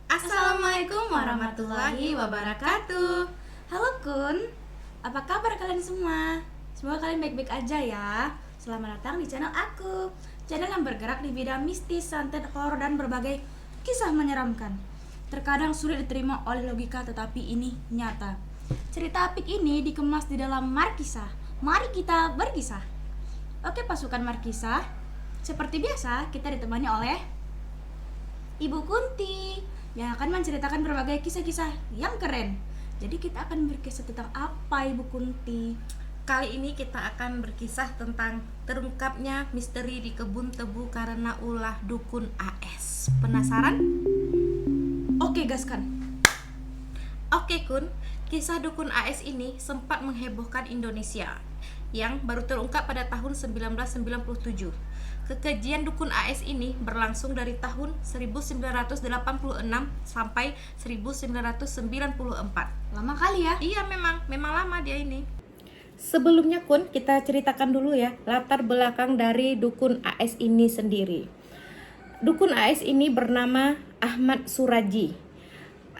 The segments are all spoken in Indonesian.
Assalamualaikum warahmatullahi wabarakatuh. Halo Kun, apa kabar kalian semua? Semoga kalian baik-baik aja ya. Selamat datang di channel aku, channel yang bergerak di bidang mistis, santet, horor, dan berbagai kisah menyeramkan. Terkadang sulit diterima oleh logika, tetapi ini nyata. Cerita apik ini dikemas di dalam Markisah. Mari kita berkisah. Oke pasukan Markisah, seperti biasa kita ditemani oleh Ibu Kunti yang akan menceritakan berbagai kisah-kisah yang keren. Jadi kita akan berkisah tentang apa, Ibu Kunti? Kali ini kita akan berkisah tentang terungkapnya misteri di kebun tebu karena ulah dukun AS. Penasaran? Oke, gaskan. Oke Kun, kisah dukun AS ini sempat menghebohkan Indonesia yang baru terungkap pada tahun 1997. Kekejian dukun AS ini berlangsung dari tahun 1986 sampai 1994. Lama kali ya? Iya, memang lama dia ini. Sebelumnya Kun, kita ceritakan dulu ya latar belakang dari dukun AS ini sendiri. Dukun AS ini bernama Ahmad Suraji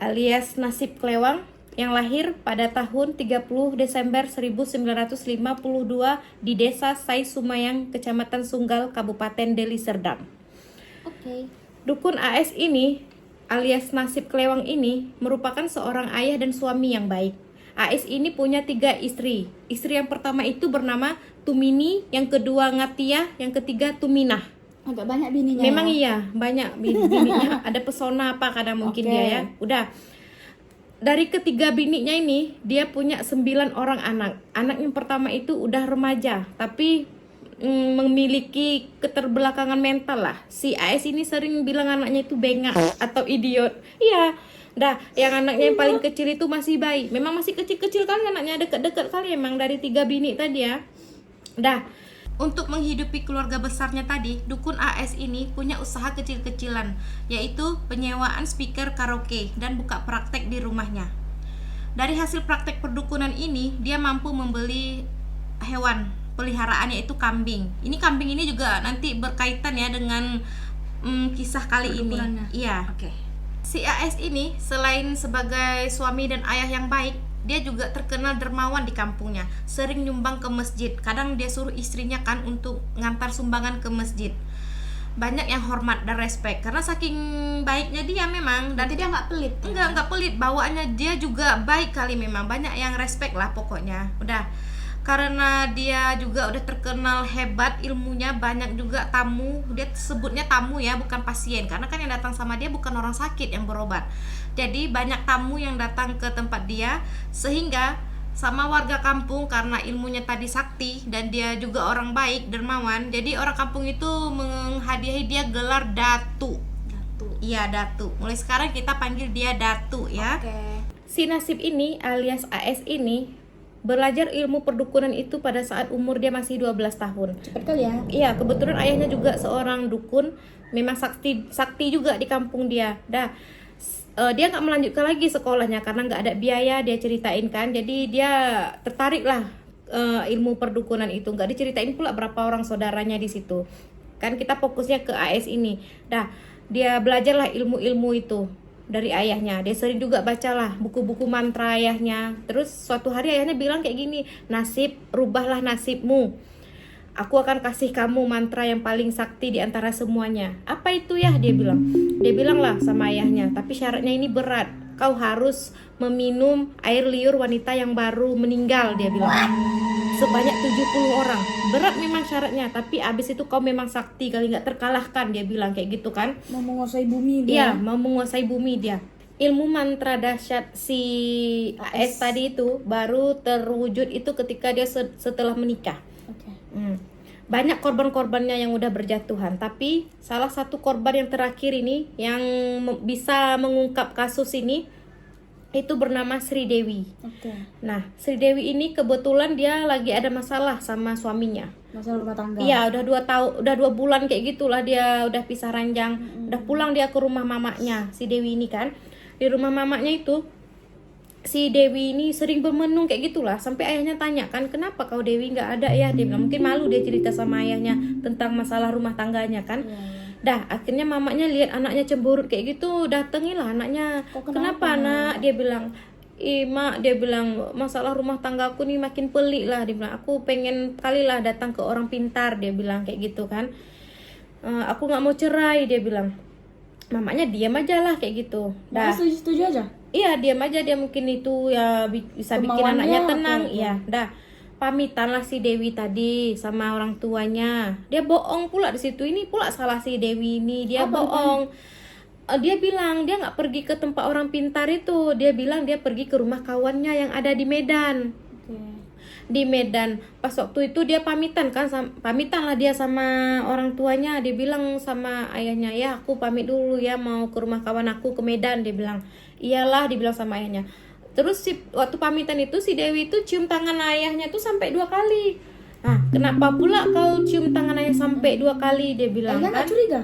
alias Nasib Klewang yang lahir pada tahun 30 Desember 1952 di Desa Sai Sumayang, Kecamatan Sunggal, Kabupaten Deli Serdang. Oke. Dukun AS ini alias Nasib Klewang ini merupakan seorang ayah dan suami yang baik. AS ini punya 3 istri. Istri yang pertama itu bernama Tumini, yang kedua Ngatiah, yang ketiga Tuminah. Agak banyak bininya. Memang ya? iya, banyak bininya. Ada pesona apa kadang mungkin Oke. dia ya. Udah. Dari ketiga bininya ini, dia punya 9 orang anak. Anak yang pertama itu udah remaja, tapi memiliki keterbelakangan mental lah. Si AS ini sering bilang anaknya itu bengak atau idiot. Iya. Dah, yang anaknya yang paling kecil itu masih bayi. Memang masih kecil-kecil kali anaknya, dekat-dekat kali emang dari 3 bini tadi ya. Dah. Untuk menghidupi keluarga besarnya tadi, dukun AS ini punya usaha kecil-kecilan, yaitu penyewaan speaker karaoke dan buka praktek di rumahnya. Dari hasil praktek perdukunan ini, dia mampu membeli hewan peliharaan, yaitu kambing. Ini kambing ini juga nanti berkaitan ya dengan kisah kali ini. Iya. Oke. Si AS ini selain sebagai suami dan ayah yang baik, dia juga terkenal dermawan di kampungnya, sering nyumbang ke masjid. Kadang dia suruh istrinya kan untuk ngantar sumbangan ke masjid. Banyak yang hormat dan respect karena saking baiknya dia memang. Dan Berarti dia nggak pelit. enggak pelit, bawaannya dia juga baik kali memang. Banyak yang respect lah pokoknya. Udah. Karena dia juga udah terkenal hebat ilmunya, banyak juga tamu. Dia sebutnya tamu ya, bukan pasien, karena kan yang datang sama dia bukan orang sakit yang berobat. Jadi banyak tamu yang datang ke tempat dia, sehingga sama warga kampung karena ilmunya tadi sakti dan dia juga orang baik, dermawan. Jadi orang kampung itu menghadiahi dia gelar Datu. Iya, Datu. Mulai sekarang kita panggil dia Datu ya. Oke. Si Nasib ini alias AS ini belajar ilmu perdukunan itu pada saat umur dia masih 12 tahun. Cepet kali ya? Iya, kebetulan ayahnya juga seorang dukun, memang sakti juga di kampung dia. Dia nggak melanjutkan lagi sekolahnya karena nggak ada biaya, dia ceritain kan. Jadi dia tertarik lah ilmu perdukunan itu. Nggak diceritain pula berapa orang saudaranya di situ. Kan kita fokusnya ke AS ini. Dia belajarlah ilmu-ilmu itu dari ayahnya. Dia sering juga bacalah buku-buku mantra ayahnya. Terus suatu hari ayahnya bilang kayak gini, Nasib, rubahlah nasibmu. Aku akan kasih kamu mantra yang paling sakti di antara semuanya. Apa itu ya? Dia bilang. Dia bilang lah sama ayahnya, tapi syaratnya ini berat. Kau harus meminum air liur wanita yang baru meninggal, dia bilang. Sebanyak 70 orang. Berat memang syaratnya, tapi abis itu kau memang sakti kali, nggak terkalahkan, dia bilang kayak gitu kan. Mau menguasai bumi Iya, dia. mau menguasai bumi dia. Ilmu mantra dahsyat si AS tadi itu baru terwujud itu ketika dia setelah menikah. Oke. Banyak korban-korbannya yang udah berjatuhan, tapi salah satu korban yang terakhir ini yang bisa mengungkap kasus ini itu bernama Sri Dewi. Oke. Nah, Sri Dewi ini kebetulan dia lagi ada masalah sama suaminya. Masalah rumah tangga. Iya, udah 2 tahun, udah 2 bulan kayak gitulah dia udah pisah ranjang. Udah pulang dia ke rumah mamanya si Dewi ini kan. Di rumah mamanya itu si Dewi ini sering bermenung kayak gitulah, sampai ayahnya tanya kan, kenapa kau Dewi nggak ada ya? Dia bilang mungkin malu dia cerita sama ayahnya tentang masalah rumah tangganya kan. Dah akhirnya mamanya lihat anaknya cemburut kayak gitu, datangilah anaknya. Kok Kenapa kenapa, nak? Dia bilang, mak, dia bilang masalah rumah tangga aku nih makin pelik lah. Dia bilang aku pengen kali lah datang ke orang pintar. Dia bilang kayak gitu kan. Aku nggak mau cerai, dia bilang. Mamanya diam aja lah kayak gitu. Nah, Dah setuju aja. iya diam aja, dia mungkin itu ya bisa bikin Kemauannya, anaknya tenang. oke. Iya dah pamitan lah si Dewi tadi sama orang tuanya. Dia bohong pula di situ. Ini pula salah si Dewi ini, dia Apa bohong. Dia bilang dia nggak pergi ke tempat orang pintar itu. Dia bilang dia pergi ke rumah kawannya yang ada di Medan. Oke. Di Medan pas waktu itu dia pamitan kan, pamitan lah dia sama orang tuanya. Dia bilang sama ayahnya, ya aku pamit dulu ya mau ke rumah kawan aku ke Medan. Dia bilang iyalah, dibilang sama ayahnya. Terus waktu pamitan itu si Dewi itu cium tangan ayahnya tuh sampai 2 kali. Nah kenapa pula kau cium tangan ayah sampai 2 kali, dia bilang Ayah kan. nggak curiga?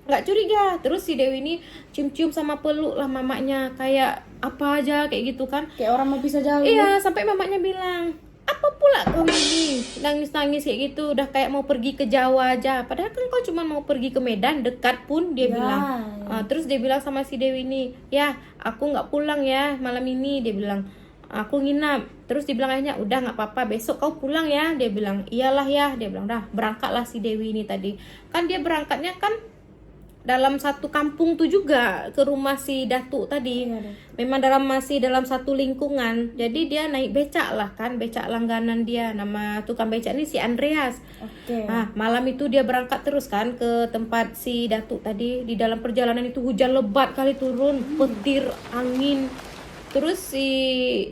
Nggak curiga. Terus si Dewi ini cium-cium sama peluk lah mamanya, kayak apa aja kayak gitu kan. Kayak orang mau pisah jauh. Iya, sampai mamanya bilang, apa pula kau ini nangis-nangis kayak gitu, udah kayak mau pergi ke Jawa aja. Padahal kan kau cuma mau pergi ke Medan, dekat pun, dia Ya, bilang. ya. Terus dia bilang sama si Dewi ini, ya aku nggak pulang ya malam ini, dia bilang. Aku nginap. Terus dibilang ayahnya, udah nggak apa-apa, besok kau pulang ya. Dia bilang, iyalah ya. Dia bilang, dah berangkatlah si Dewi ini tadi. Kan dia berangkatnya kan dalam satu kampung tuh juga ke rumah si Datuk tadi. Iya, deh. Memang masih dalam satu lingkungan. Jadi dia naik becak lah kan, becak langganan dia. Nama tukang becak ini si Andreas. Oke. Nah, malam itu dia berangkat terus kan ke tempat si Datuk tadi. Di dalam perjalanan itu hujan lebat kali turun, petir, angin. Terus si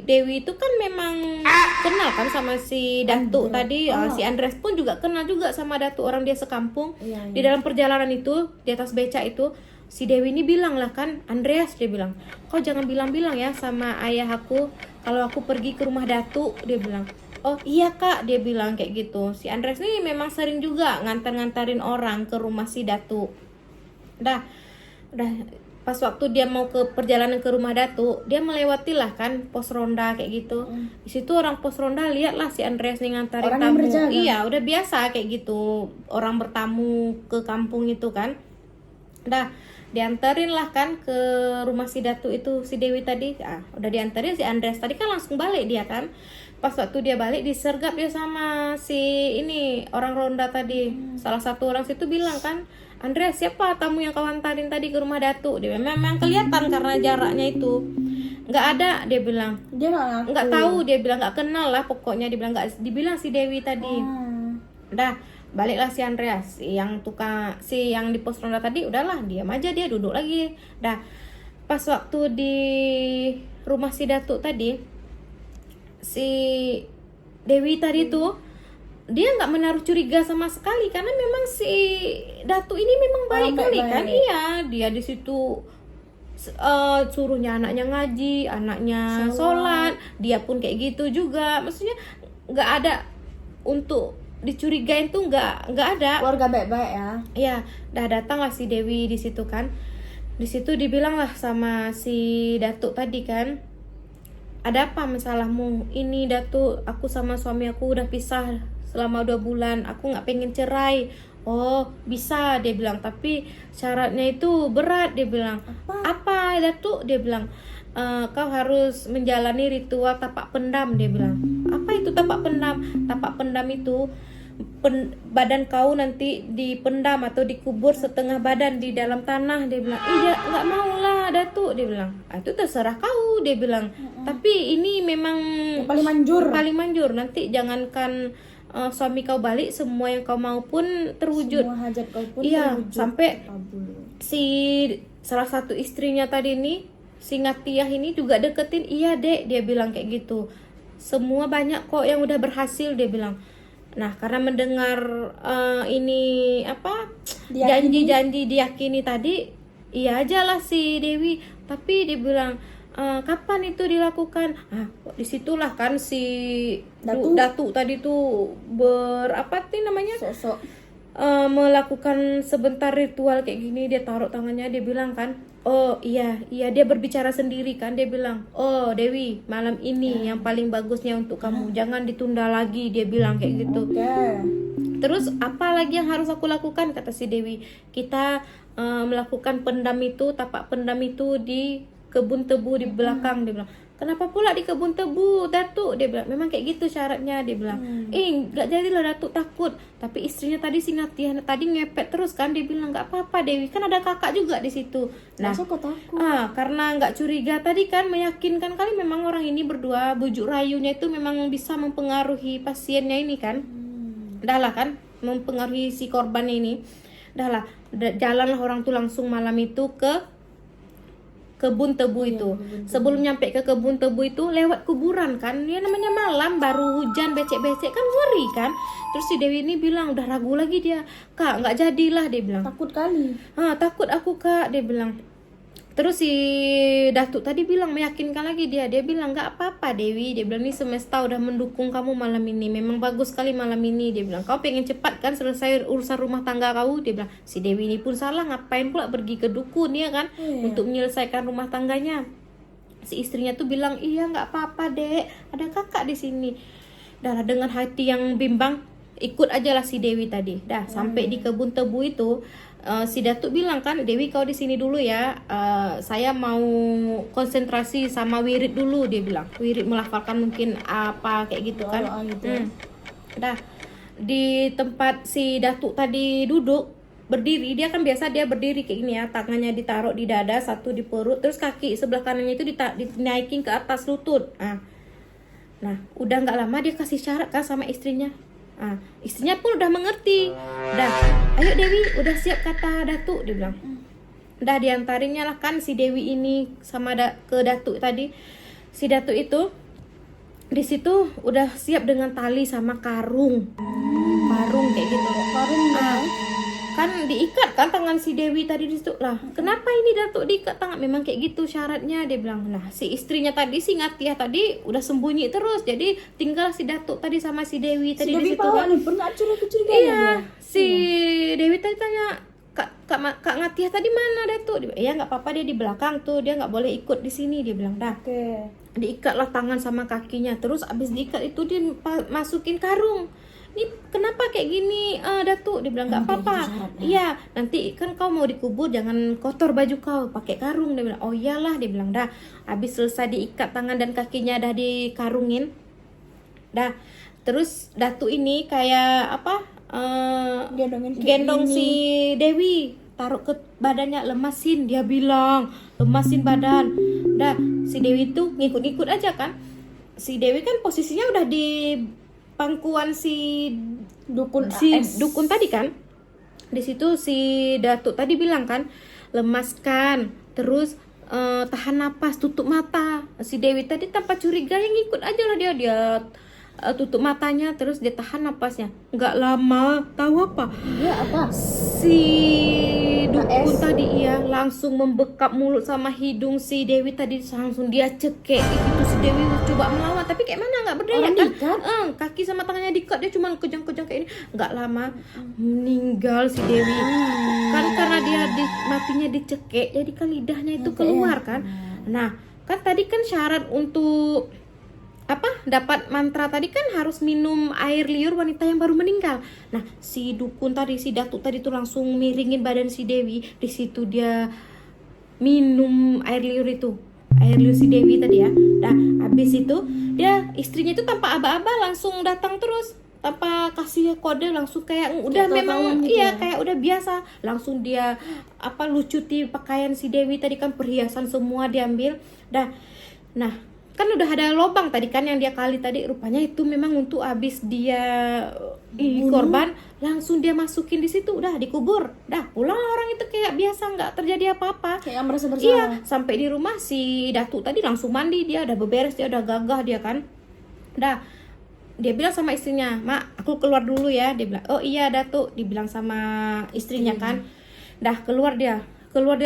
Dewi itu kan memang kenal kan sama si Datuk tadi. Si Andreas pun juga kenal juga sama Datuk, orang dia sekampung. Iya, iya. Di dalam perjalanan itu, di atas becak itu, si Dewi ini bilang lah kan, Andreas, dia bilang, kau jangan bilang-bilang ya sama ayah aku kalau aku pergi ke rumah Datuk, dia bilang. Oh iya kak, dia bilang kayak gitu. Si Andreas ini memang sering juga ngantar-ngantarin orang ke rumah si Datuk. Udah pas waktu dia mau ke perjalanan ke rumah Datuk, dia melewati lah kan pos ronda kayak gitu. Di situ orang pos ronda lihatlah si Andreas nih ngantarin Orang yang tamu. berjaga. Iya, udah biasa kayak gitu orang bertamu ke kampung itu kan. Udah dianterin lah kan ke rumah si Datuk itu, si Dewi tadi. Udah dianterin, si Andreas tadi kan langsung balik dia kan. Pas waktu dia balik disergap dia sama si ini orang ronda tadi. Salah satu orang situ bilang kan, Andreas, siapa tamu yang kau antarin tadi ke rumah Datuk? Dia memang kelihatan karena jaraknya itu. Nggak ada, dia bilang. Dia nggak ngaku. Nggak tahu, dia bilang nggak kenal lah pokoknya. Dia bilang nggak, dibilang si Dewi tadi. Udah baliklah si Andreas, yang di pos ronda tadi, udahlah diam aja, dia duduk lagi. Dah pas waktu di rumah si Datuk tadi, si Dewi tadi tuh dia nggak menaruh curiga sama sekali karena memang si Datuk ini memang baik kali kan. Iya, dia di situ suruhnya anaknya ngaji, anaknya sholat, dia pun kayak gitu juga. Maksudnya nggak ada untuk dicurigain tuh, nggak ada. Keluarga baik-baik ya. Iya, dah datanglah si Dewi di situ kan. Di situ dibilang lah sama si Datuk tadi kan, ada apa masalahmu? Ini Datuk, aku sama suami aku udah pisah selama 2 bulan, aku nggak pengen cerai. Oh bisa, dia bilang, tapi syaratnya itu berat, dia bilang. Apa Datuk? Dia bilang, kau harus menjalani ritual tapak pendam, dia bilang. Apa itu tapak pendam? Tapak pendam itu badan kau nanti dipendam atau dikubur setengah badan di dalam tanah, dia bilang. Iya, nggak mau lah Datuk, dia bilang. Itu terserah kau, dia bilang. Tapi ini memang Yang paling manjur. Nanti jangankan suami kau balik, semua yang kau mau pun terwujud. Semua hajat kau pun Iya, terwujud. sampai Kabul. si salah satu istrinya tadi nih, si Ngatiah ini juga deketin. Iya dek, dia bilang kayak gitu. Semua banyak kok yang udah berhasil, dia bilang. Nah karena mendengar ini apa janji-janji diyakini tadi, iya aja lah si Dewi. Tapi dia bilang, kapan itu dilakukan? Disitulah kan si Datuk tadi tuh Sosok melakukan sebentar ritual kayak gini. Dia taruh tangannya, dia bilang kan, oh iya dia berbicara sendiri kan. Dia bilang, oh Dewi, malam ini yang paling bagusnya untuk kamu, jangan ditunda lagi, dia bilang kayak gitu. Terus apa lagi yang harus aku lakukan, kata si Dewi. Kita melakukan pendam itu, tapak pendam itu di kebun tebu di belakang. Dia bilang, kenapa pula di kebun tebu, Datuk? Dia bilang, memang kayak gitu syaratnya. Dia bilang, gak jadilah Datuk, takut. Tapi istrinya tadi si Ngatiah tadi ngepet terus kan. Dia bilang, gak apa-apa Dewi, kan ada kakak juga di situ. Nah, Masa kok takut? karena nggak curiga tadi kan, meyakinkan kali memang orang ini berdua bujuk rayunya itu memang bisa mempengaruhi pasiennya ini kan. Dah lah kan, mempengaruhi si korban ini. Dah lah, jalanlah orang tuh langsung malam itu ke kebun tebu itu. Sebelum nyampe ke kebun tebu itu lewat kuburan kan. Ya namanya malam, baru hujan becek-becek kan, ngeri kan. Terus si Dewi ini bilang, udah ragu lagi dia. Kak, nggak jadilah, dia bilang. Takut kali. Takut aku Kak, dia bilang. Terus si Datuk tadi bilang, meyakinkan lagi dia bilang, nggak apa-apa Dewi, dia bilang, ini semesta udah mendukung kamu malam ini, memang bagus sekali malam ini. Dia bilang, kau pengen cepat kan selesai urusan rumah tangga kau. Dia bilang, si Dewi ini pun salah, ngapain pula pergi ke dukun ya kan, untuk menyelesaikan rumah tangganya. Si istrinya tuh bilang, iya nggak apa-apa Dek, ada kakak di sini. Dah dengan hati yang bimbang, ikut aja lah si Dewi tadi. Dah sampai di kebun tebu itu, si Datuk bilang kan, Dewi kau di sini dulu ya, saya mau konsentrasi sama wirid dulu. Dia bilang, wirid melafalkan mungkin apa kayak gitu kan. Dah di tempat si Datuk tadi duduk berdiri, dia kan biasa dia berdiri kayak gini ya, tangannya ditaruh di dada, satu di perut, terus kaki sebelah kanannya itu dinaikin ke atas lutut. Nah udah nggak lama dia kasih syarat kan sama istrinya. Istrinya pun udah mengerti. Dah, ayo Dewi, udah siap kata Datuk, dia bilang. Dah diantarinnya lah kan si Dewi ini sama ke Datuk tadi. Si Datuk itu di situ udah siap dengan tali sama karung. Karung kayak gitu. Kan diikat kan tangan si Dewi tadi di situ. Lah, kenapa ini Datuk diikat tangan? Memang kayak gitu syaratnya, dia bilang. Nah, si istrinya tadi, si Ngatiah tadi udah sembunyi terus. Jadi tinggal si Datuk tadi sama si Dewi tadi di situ kan. Pernah curiga-curiga. Iya, si Dewi tadi tanya, Kak Ngatiah tadi mana Datuk? Dia bilang, ya nggak apa-apa, dia di belakang tuh, dia nggak boleh ikut di sini, dia bilang. Dah. Diikatlah tangan sama kakinya. Terus abis diikat itu dia masukin karung. Ini kenapa kayak gini, Datuk? Dia bilang, nggak apa-apa. Iya, nanti kan kau mau dikubur, jangan kotor baju kau, pakai karung. Dia bilang, oh iyalah, dia bilang. Dah, habis selesai diikat tangan dan kakinya, dah dikarungin. Dah, terus Datuk ini kayak apa? Gendong si Dewi, taruh ke badannya, lemasin, dia bilang, lemasin badan. Dah, si Dewi tuh ngikut-ngikut aja kan. Si Dewi kan posisinya udah di pangkuan si dukun tadi kan. Di situ si Datuk tadi bilang kan, lemaskan, terus tahan napas, tutup mata. Si Dewi tadi tanpa curiga yang ngikut aja lah dia tutup matanya, terus dia tahan napasnya. Nggak lama, tahu apa? Iya, apa? Si dukun tadi langsung membekap mulut sama hidung si Dewi tadi, langsung dia cekek gitu. Si Dewi coba melawan tapi kayak mana, nggak berdaya kan. Kaki sama tangannya diikat, dia cuma kejang-kejang kayak ini. Nggak lama meninggal si Dewi. Kan karena dia matinya dicekek, jadi kan lidahnya itu keluar kan. Nah, kan tadi kan syarat untuk dapat mantra tadi kan harus minum air liur wanita yang baru meninggal. Nah, si dukun tadi, si Datuk tadi tuh langsung miringin badan si Dewi. Di situ dia minum air liur itu. Air liur si Dewi tadi ya. Nah, habis itu dia, istrinya itu tanpa aba-aba langsung datang terus. Tanpa kasih kode, langsung kayak udah memang gitu kayak udah biasa. Langsung dia lucuti pakaian si Dewi tadi kan, perhiasan semua diambil. Nah, kan udah ada lobang tadi kan yang dia kali tadi, rupanya itu memang untuk habis dia korban, langsung dia masukin di situ, udah dikubur, dah pulang orang itu kayak biasa, nggak terjadi apa-apa, kayak merasa bersalah. Iya, sampai di rumah si Datuk tadi langsung mandi, dia udah beberes, dia udah gagah dia kan. Dah, dia bilang sama istrinya, Mak, aku keluar dulu ya. Dia bilang, oh iya Datuk, dibilang sama istrinya kan. Dah keluar dia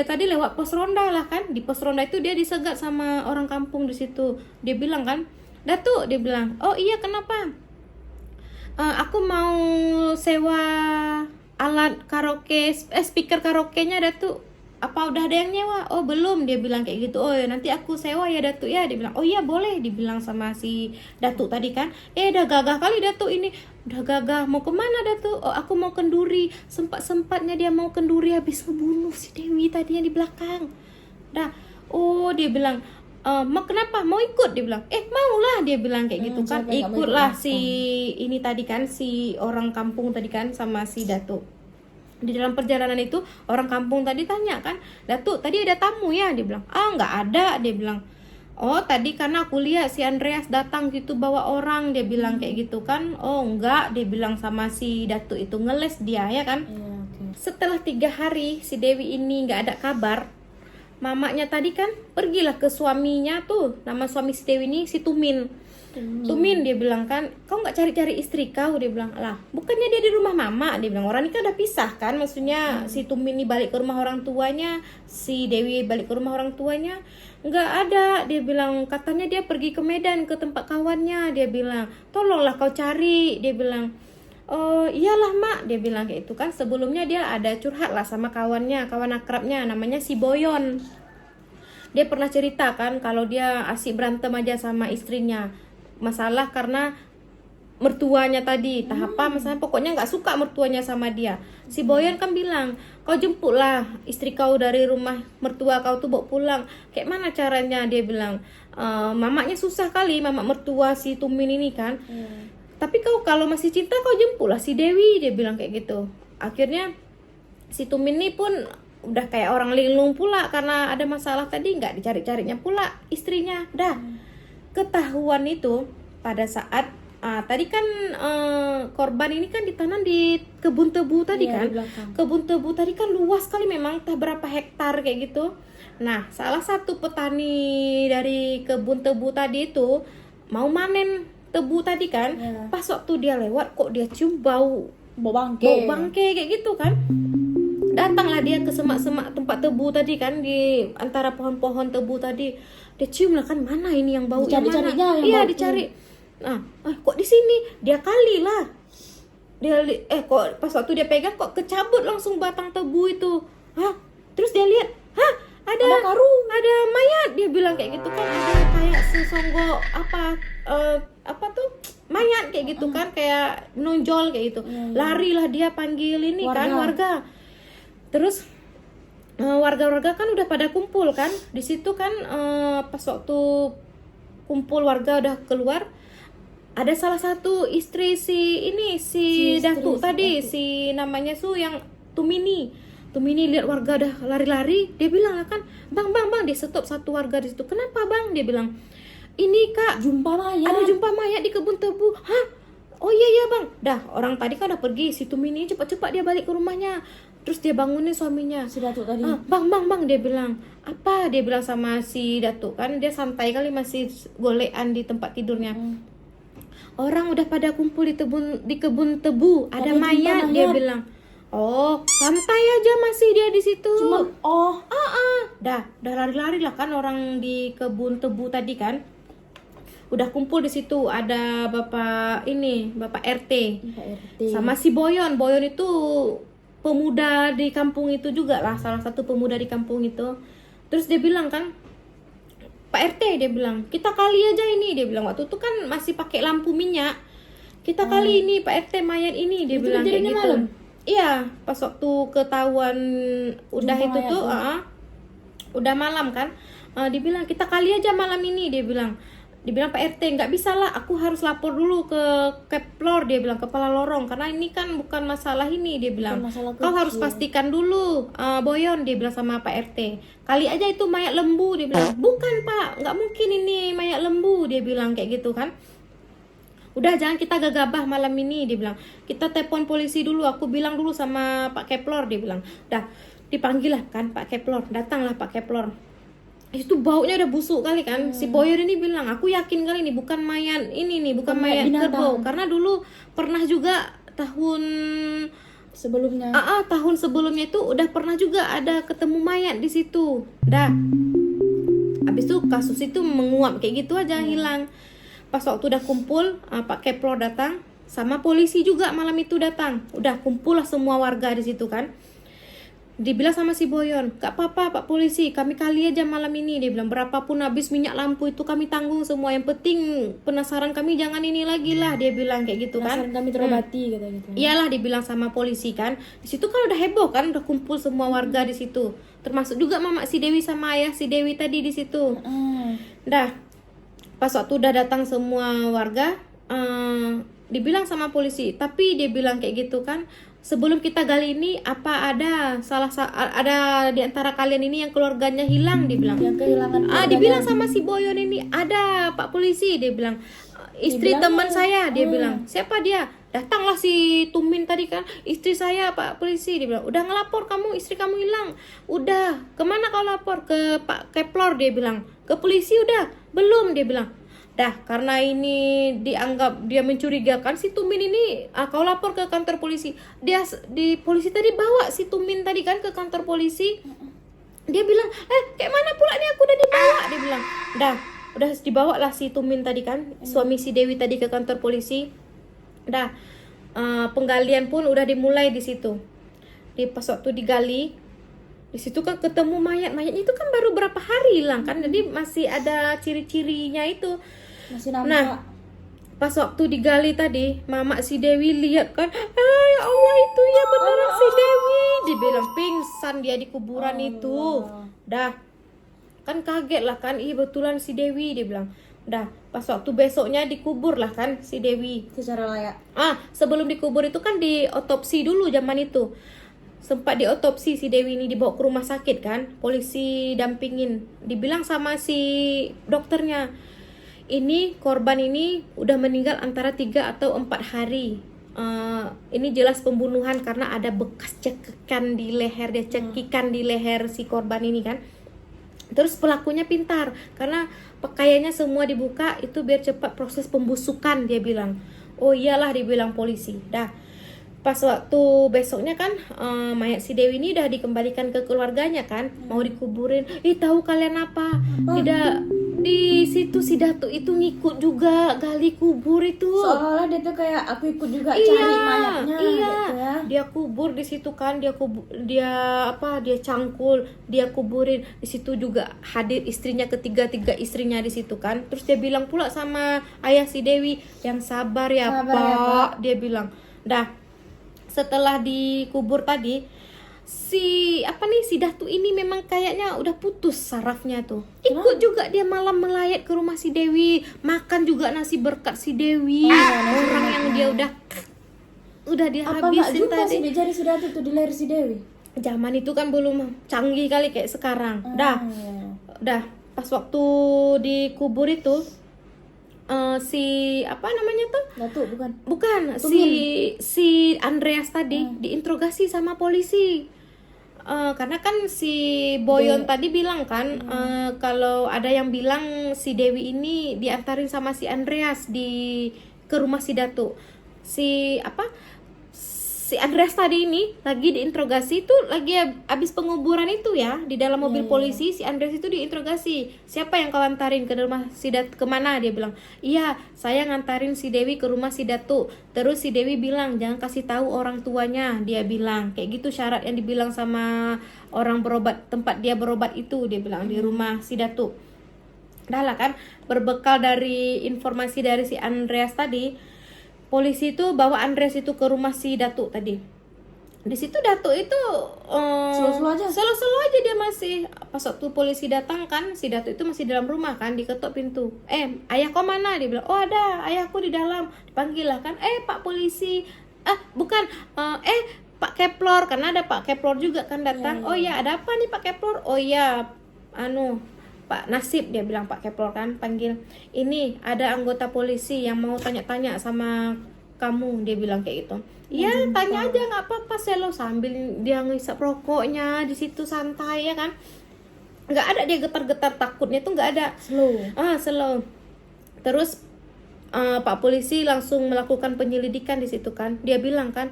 tadi lewat pos ronda lah kan. Di pos ronda itu dia disegat sama orang kampung di situ. Dia bilang kan, Datuk, dia bilang, oh iya kenapa? Aku mau sewa alat karaoke, speaker karaoke-nya Datuk. apa udah ada yang nyewa? Oh belum, dia bilang kayak gitu. Oh ya nanti aku sewa ya Datuk ya, dia bilang. Oh iya boleh, dibilang sama si Datuk tadi kan. Udah gagah kali Datuk ini, udah gagah. Mau kemana Datuk? Oh aku mau kenduri. Sempat-sempatnya dia mau kenduri, habis ngebunuh si Dewi tadi yang di belakang. Dah, oh dia bilang, mau kenapa? Mau ikut? Dia bilang, maulah, dia bilang kayak gitu kan. siapa yang nggak mau Ikutlah ikut? si ini tadi kan, si orang kampung tadi kan sama si Datuk. Di dalam perjalanan itu orang kampung tadi tanya kan, Datuk tadi ada tamu ya? Dia bilang, nggak ada, dia bilang. Oh tadi karena aku lihat si Andreas datang gitu bawa orang, dia bilang kayak gitu kan. Oh enggak, dia bilang sama si Datuk itu, ngeles dia ya kan. Iya, oke. Setelah 3 hari si Dewi ini nggak ada kabar, mamanya tadi kan pergilah ke suaminya tuh, nama suami si Dewi ini si Tumin. Tumin dia bilang kan, kau nggak cari-cari istri kau? Dia bilang, lah bukannya dia di rumah mama? Dia bilang, orang ini kan udah pisah kan, maksudnya si Tumin ini balik ke rumah orang tuanya, si Dewi balik ke rumah orang tuanya. Nggak ada, dia bilang, katanya dia pergi ke Medan ke tempat kawannya. Dia bilang, tolonglah kau cari, dia bilang. Oh iyalah mak, dia bilang kayak itu kan. Sebelumnya dia ada curhat lah sama kawannya, kawan akrabnya namanya si Boyon. Dia pernah cerita kan kalau dia asik berantem aja sama istrinya, masalah karena mertuanya tadi, tahap apa masalah, pokoknya nggak suka mertuanya sama dia. Si Boyan kan bilang, kau jemputlah istri kau dari rumah mertua kau tuh bawa pulang. Kayak mana caranya? Dia bilang, mamanya susah kali, mama mertua si Tumin ini kan. Tapi kau kalau masih cinta kau jemputlah si Dewi, dia bilang kayak gitu. Akhirnya si Tumin ini pun udah kayak orang linglung pula karena ada masalah tadi, nggak dicari-carinya pula istrinya. Dah ketahuan itu pada saat tadi kan korban ini kan ditanam di kebun tebu tadi kan. Kebun tebu tadi kan luas sekali memang, entah berapa hektar kayak gitu. Nah salah satu petani dari kebun tebu tadi itu mau manen tebu tadi kan. Pas waktu dia lewat kok dia cium bau bangke kayak gitu kan. Datanglah dia ke semak-semak tempat tebu tadi kan, di antara pohon-pohon tebu tadi. Dia cium lah kan, mana ini yang bau yang mana? Iya dicari. Nah, kok di sini? Dia kali lah. Dia kok pas waktu dia pegang kok kecabut langsung batang tebu itu. Terus dia lihat, ada karung, ada mayat. Dia bilang kayak gitu kan, ada kayak sesonggok apa tuh mayat kayak gitu kan, kayak menonjol kayak gitu. Larilah dia panggil ini kan warga. Terus warga-warga kan udah pada kumpul kan di situ kan. Pas waktu kumpul warga udah keluar, ada salah satu istri si Datuk tadi, si namanya yang Tumini lihat warga udah lari-lari, dia bilang lah kan, bang, dia stop satu warga di situ. Kenapa bang? Dia bilang, ini kak, ada jumpa mayat di kebun tebu. Oh iya bang. Dah orang tadi kan udah pergi, si Tumini cepat-cepat dia balik ke rumahnya. Terus dia bangunin suaminya, si Datuk tadi. Bang, dia bilang, apa? Dia bilang sama si Datuk kan, dia santai kali masih golean di tempat tidurnya. Orang udah pada kumpul di kebun tebu, ada mayat, dia bilang. Oh, santai aja masih dia di situ. Dah lari-lari lah kan orang di kebun tebu tadi kan. Udah kumpul di situ, ada Bapak RT. Sama si Boyon itu pemuda di kampung itu juga lah, salah satu pemuda di kampung itu. Terus dia bilang kan, Pak RT, dia bilang, kita kali aja ini. Dia bilang waktu itu kan masih pakai lampu minyak. Kita kali ini Pak RT mayat ini, dia bilang kayak gitu. Malam? Iya, pas waktu ketahuan udah jumpa itu tuh udah malam kan. Dibilang kita kali aja malam ini, dibilang Pak RT, nggak bisa lah, aku harus lapor dulu ke Keplor, dia bilang, kepala lorong, karena ini kan bukan masalah ini, dia bilang, kau harus pastikan dulu, Boyon, dia bilang sama Pak RT, kali aja itu mayat lembu, dia bilang, bukan Pak, nggak mungkin ini mayat lembu, dia bilang kayak gitu kan. Udah jangan kita gegabah malam ini, dia bilang, kita telepon polisi dulu, aku bilang dulu sama Pak Keplor, dia bilang. Dah dipanggil lah kan Pak Keplor, datanglah Pak Keplor. Itu baunya udah busuk kali kan. Si Boyer ini bilang, aku yakin kali ini bukan mayat ini nih, bukan mayat kerbau, karena dulu pernah juga tahun sebelumnya. Tahun sebelumnya itu udah pernah juga ada ketemu mayat di situ. Dah. Habis itu kasus itu menguap kayak gitu aja, hilang. Pas waktu udah kumpul, Pak Keplor datang, sama polisi juga malam itu datang. Udah kumpul lah semua warga di situ kan. Dibilang sama si Boyon, gak apa-apa Pak Polisi, kami kali aja malam ini. Dia bilang, berapapun habis minyak lampu itu kami tanggung semua. Yang penting penasaran kami jangan ini lagi lah. Dia bilang kayak gitu kan. Penasaran kami terobati kata gitu. Iyalah, dibilang sama polisi kan. Di situ kan udah heboh kan, udah kumpul semua warga di situ. Termasuk juga mama si Dewi sama ayah si Dewi tadi di situ. Dah, pas waktu udah datang semua warga, dibilang sama polisi. Tapi dia bilang kayak gitu kan, sebelum kita gali ini, apa ada ada di antara kalian ini yang keluarganya hilang? Dia bilang. Yang kehilangan Dibilang sama si Boyon ini, ada Pak Polisi. Dia bilang, istri teman saya. Dia bilang, siapa dia? Datanglah si Tumin tadi kan, istri saya Pak Polisi. Dia bilang, udah ngelapor kamu, istri kamu hilang? Udah. Kemana kau lapor? Ke Pak Keplor. Dia bilang, ke polisi udah? Belum. Dia bilang, dah, karena ini dianggap dia mencurigakan, si Tumin ini kau lapor ke kantor polisi. Dia di polisi tadi bawa si Tumin tadi kan ke kantor polisi. Dia bilang, kayak mana pula nih aku udah dibawa? Dia bilang, dah, udah dibawa lah si Tumin tadi kan, suami si Dewi tadi ke kantor polisi. Dah, penggalian pun udah dimulai di situ. Di pas waktu digali, di situ kan ketemu mayatnya itu kan baru berapa hari hilang kan, jadi masih ada ciri-cirinya itu. Masih nampak. Nah, pas waktu digali tadi, mama si Dewi lihat kan, ya Allah itu ya beneran si Dewi. Dibilang pingsan dia di kuburan itu. Dah, kan kaget lah kan, betulan si Dewi. Dia bilang, dah, pas waktu besoknya dikubur lah kan si Dewi. Secara layak. Sebelum dikubur itu kan diotopsi dulu zaman itu. Sempat diotopsi si Dewi ini, dibawa ke rumah sakit kan, polisi dampingin. Dibilang sama si dokternya, ini korban ini udah meninggal antara 3 atau 4 hari. Ini jelas pembunuhan karena ada bekas cekikan di leher, dia cekikan di leher si korban ini kan. Terus pelakunya pintar karena pakaiannya semua dibuka itu biar cepat proses pembusukan, dia bilang. Oh iyalah, dibilang polisi. Dah, pas waktu besoknya kan mayat si Dewi ini udah dikembalikan ke keluarganya kan, mau dikuburin. Tahu kalian apa? Tidak, di situ si Datuk itu ngikut juga gali kubur itu. Seolah-olah dia tuh kayak aku ikut juga cari mayatnya gitu ya. Dia kubur di situ kan, dia cangkul, dia kuburin. Di situ juga hadir istrinya, ketiga istrinya di situ kan. Terus dia bilang pula sama ayah si Dewi, yang sabar ya Pak. Dia bilang. Dah, setelah dikubur tadi, si Datuk ini memang kayaknya udah putus sarafnya tuh. Ikut juga dia malam melayat ke rumah si Dewi, makan juga nasi berkat si Dewi. Orang yang dia udah dia habisin tadi. Apa jari si Datuk tuh di leher si Dewi? Zaman itu kan belum canggih kali kayak sekarang. Dah, pas waktu dikubur itu, si apa namanya tuh? Datuk bukan si Andreas tadi diinterogasi sama polisi. Karena kan si Boyon tadi bilang kan, kalau ada yang bilang si Dewi ini diantarin sama si Andreas ke rumah si Datuk. Si Andreas tadi ini lagi diinterogasi itu, lagi habis penguburan itu ya, di dalam mobil polisi. Si Andreas itu diinterogasi, siapa yang kau antarin ke rumah si Datuk, kemana? Dia bilang, iya saya ngantarin si Dewi ke rumah si Datuk. Terus si Dewi bilang jangan kasih tahu orang tuanya, dia bilang kayak gitu syarat yang dibilang sama orang berobat, tempat dia berobat itu, dia bilang di rumah si Datuk. Dah lah kan, berbekal dari informasi dari si Andreas tadi, polisi itu bawa Andreas itu ke rumah si Datuk tadi. Di situ Datuk itu selo-selo aja dia masih. Pas waktu polisi datang kan, si Datuk itu masih dalam rumah kan, diketok pintu. Ayah kau mana? Dia bilang, oh ada, ayahku di dalam. Dipanggil lah kan, Pak Polisi. Bukan, Pak Keplor, karena ada Pak Keplor juga kan datang. Oh ya, ada apa nih Pak Keplor? Oh ya, Pak Nasib, dia bilang Pak Keplor kan, panggil. Ini ada anggota polisi yang mau tanya-tanya sama kamu, dia bilang kayak gitu. Iya, tanya aja nggak apa-apa, selo, sambil dia ngisap rokoknya di situ santai ya kan. Nggak ada dia getar-getar takutnya tuh, nggak ada. Slow. Terus Pak Polisi langsung melakukan penyelidikan di situ kan. Dia bilang kan,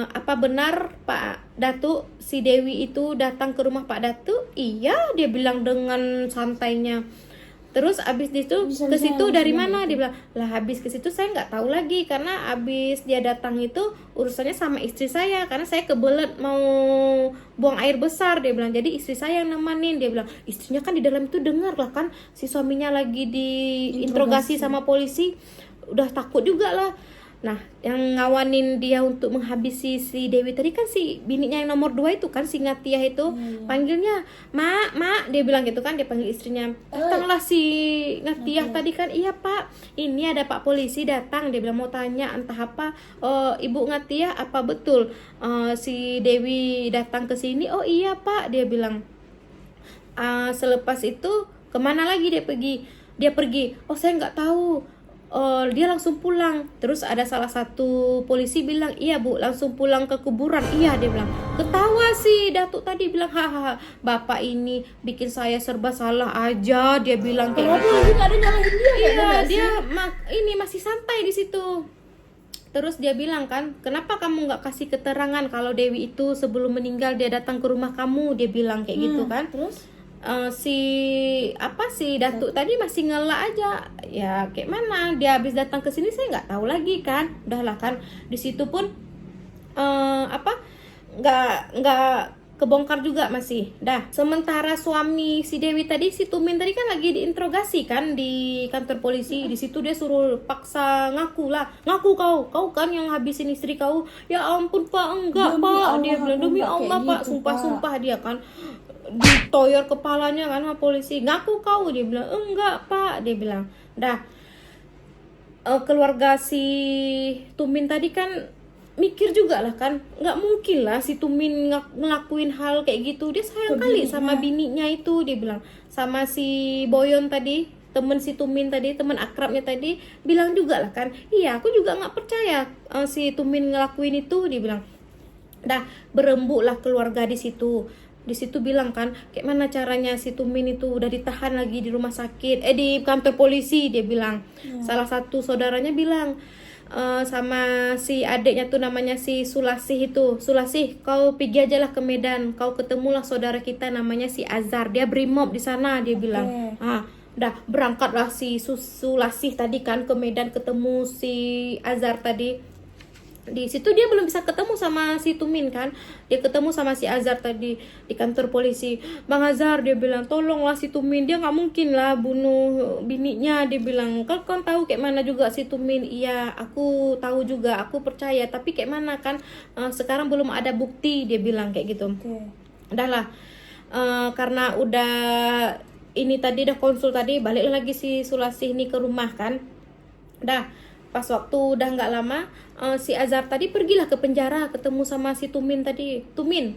apa benar Pak Datuk si Dewi itu datang ke rumah Pak Datuk? Iya, dia bilang dengan santainya. Terus abis itu ke situ dari mana? Dia bilang, lah habis ke situ saya nggak tahu lagi karena abis dia datang itu urusannya sama istri saya karena saya kebelet mau buang air besar, dia bilang. Jadi istri saya yang nemenin, dia bilang. Istrinya kan di dalam itu dengar lah kan si suaminya lagi diinterogasi sama polisi, udah takut juga lah. Nah, yang ngawanin dia untuk menghabisi si Dewi tadi kan si bininya yang nomor 2 itu kan, si Ngatiah itu. Panggilnya, mak, dia bilang gitu kan, dia panggil istrinya. Datanglah si Ngatiah tadi kan, iya pak, ini ada pak polisi datang, dia bilang mau tanya entah apa. Ibu Ngatiah, apa betul si Dewi datang ke sini? Oh iya pak, dia bilang. Selepas itu kemana lagi dia pergi? Oh saya nggak tahu. Dia langsung pulang. Terus ada salah satu polisi bilang, iya bu, langsung pulang ke kuburan. Iya, dia bilang. Ketawa sih Datuk tadi bilang, hahaha, bapak ini bikin saya serba salah aja, dia bilang kayak gitu. Kenapa nggak ada nyalahin dia? Iya, dia ini masih santai di situ. Terus dia bilang kan, kenapa kamu nggak kasih keterangan kalau Dewi itu sebelum meninggal dia datang ke rumah kamu, dia bilang kayak gitu kan. Terus si Datuk tadi masih ngelak aja, ya kayak mana dia habis datang ke sini saya nggak tahu lagi kan. Udahlah kan, di situ pun nggak kebongkar juga masih. Dah, sementara suami si Dewi tadi, si Tumin tadi kan lagi diinterogasi kan di kantor polisi. Di situ dia suruh paksa ngaku kau kan yang habisin istri kau. Ya ampun pak, enggak Demi pak, Allah, dia bilang aku demi enggak Allah kayak pak, gitu, sumpah dia kan ditoyor kepalanya kan sama polisi. Ngaku kau, dia bilang. Enggak pak, dia bilang. Dah, keluarga si Tumin tadi kan mikir juga lah kan, nggak mungkin lah si Tumin ngelakuin hal kayak gitu. Dia sayang kali sama bininya itu, dia bilang. Sama si Boyon tadi, temen si Tumin tadi, temen akrabnya tadi, bilang juga lah kan, iya aku juga nggak percaya si Tumin ngelakuin itu, dia bilang. Dah, berembuk lah keluarga di situ. Di situ bilang kan, kayak mana caranya si Tumin itu udah ditahan lagi di rumah sakit, di kantor polisi, dia bilang. Salah satu saudaranya bilang sama si adiknya tuh namanya si Sulasih itu, Sulasih kau pergi aja lah ke Medan, kau ketemulah saudara kita namanya si Azhar, dia brimob di sana, dia bilang. Udah berangkatlah si Sulasih tadi kan ke Medan ketemu si Azhar tadi. Di situ dia belum bisa ketemu sama si Tumin kan, dia ketemu sama si Azhar tadi di kantor polisi. Bang Azhar, dia bilang, tolonglah si Tumin, dia nggak mungkin lah bunuh bininya, dia bilang. Kan tahu kayak mana juga si Tumin. Iya aku tahu juga, aku percaya, tapi kayak mana kan sekarang belum ada bukti, dia bilang kayak gitu. Udahlah, karena udah ini tadi udah konsul tadi, balik lagi si Sulasih ini ke rumah kan. Dah, pas waktu udah nggak lama si Azhar tadi pergilah ke penjara ketemu sama si Tumin tadi. Tumin,